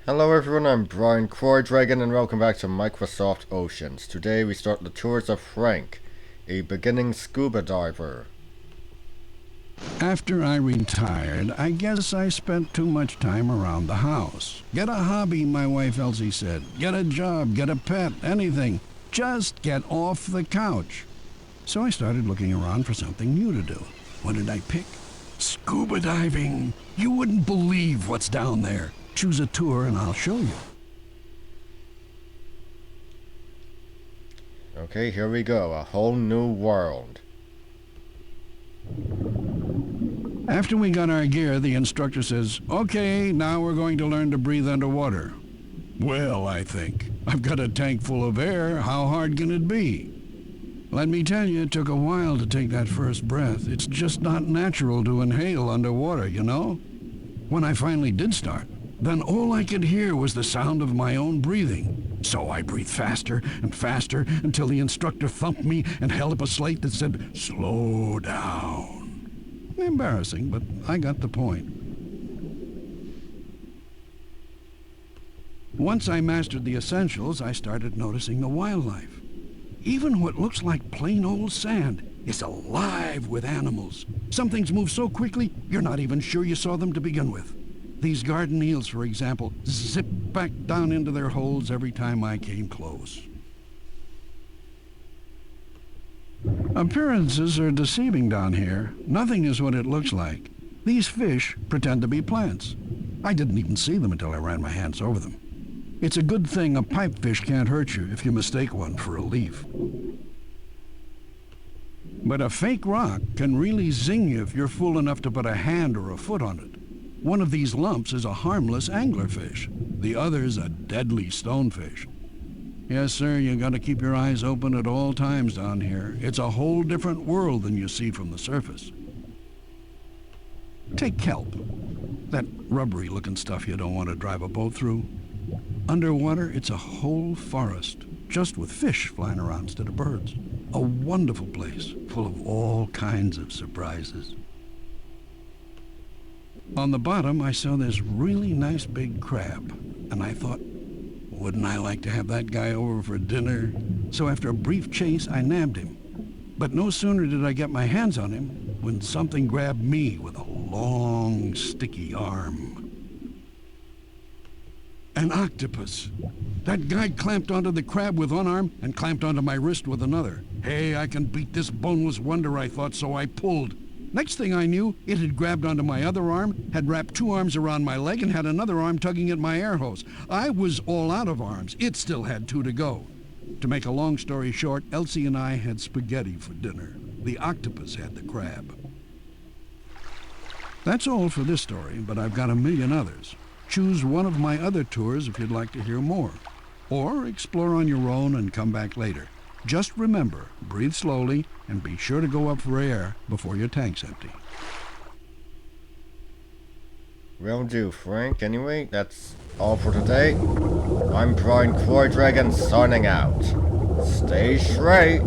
Hello everyone, I'm Brian Dragon and welcome back to Microsoft Oceans. Today we start the tours of Frank, a beginning scuba diver. After I retired, I guess I spent too much time around the house. Get a hobby, my wife Elsie said. Get a job, get a pet, anything. Just get off the couch. So I started looking around for something new to do. What did I pick? Scuba diving. You wouldn't believe what's down there. Choose a tour and I'll show you. Okay, here we go, a whole new world. After we got our gear, the instructor says, "Okay, now we're going to learn to breathe underwater." Well, I think, I've got a tank full of air. How hard can it be? Let me tell you, it took a while to take that first breath. It's just not natural to inhale underwater, you know? When I finally did start, then all I could hear was the sound of my own breathing. So I breathed faster and faster until the instructor thumped me and held up a slate that said, "Slow down." Embarrassing, but I got the point. Once I mastered the essentials, I started noticing the wildlife. Even what looks like plain old sand is alive with animals. Some things move so quickly, you're not even sure you saw them to begin with. These garden eels, for example, zip back down into their holes every time I came close. Appearances are deceiving down here. Nothing is what it looks like. These fish pretend to be plants. I didn't even see them until I ran my hands over them. It's a good thing a pipefish can't hurt you if you mistake one for a leaf. But a fake rock can really zing you if you're fool enough to put a hand or a foot on it. One of these lumps is a harmless anglerfish. The other's a deadly stonefish. Yes, sir, you gotta keep your eyes open at all times down here. It's a whole different world than you see from the surface. Take kelp. That rubbery-looking stuff you don't want to drive a boat through. Underwater, it's a whole forest, just with fish flying around instead of birds. A wonderful place, full of all kinds of surprises. On the bottom, I saw this really nice big crab, and I thought, wouldn't I like to have that guy over for dinner? So after a brief chase, I nabbed him. But no sooner did I get my hands on him when something grabbed me with a long, sticky arm. An octopus. That guy clamped onto the crab with one arm and clamped onto my wrist with another. Hey, I can beat this boneless wonder, I thought, so I pulled. Next thing I knew, it had grabbed onto my other arm, had wrapped two arms around my leg, and had another arm tugging at my air hose. I was all out of arms. It still had two to go. To make a long story short, Elsie and I had spaghetti for dinner. The octopus had the crab. That's all for this story, but I've got a million others. Choose one of my other tours if you'd like to hear more. Or explore on your own and come back later. Just remember, breathe slowly and be sure to go up for air before your tank's empty. Will do, Frank. Anyway, that's all for today. I'm Brian Dragon signing out. Stay straight.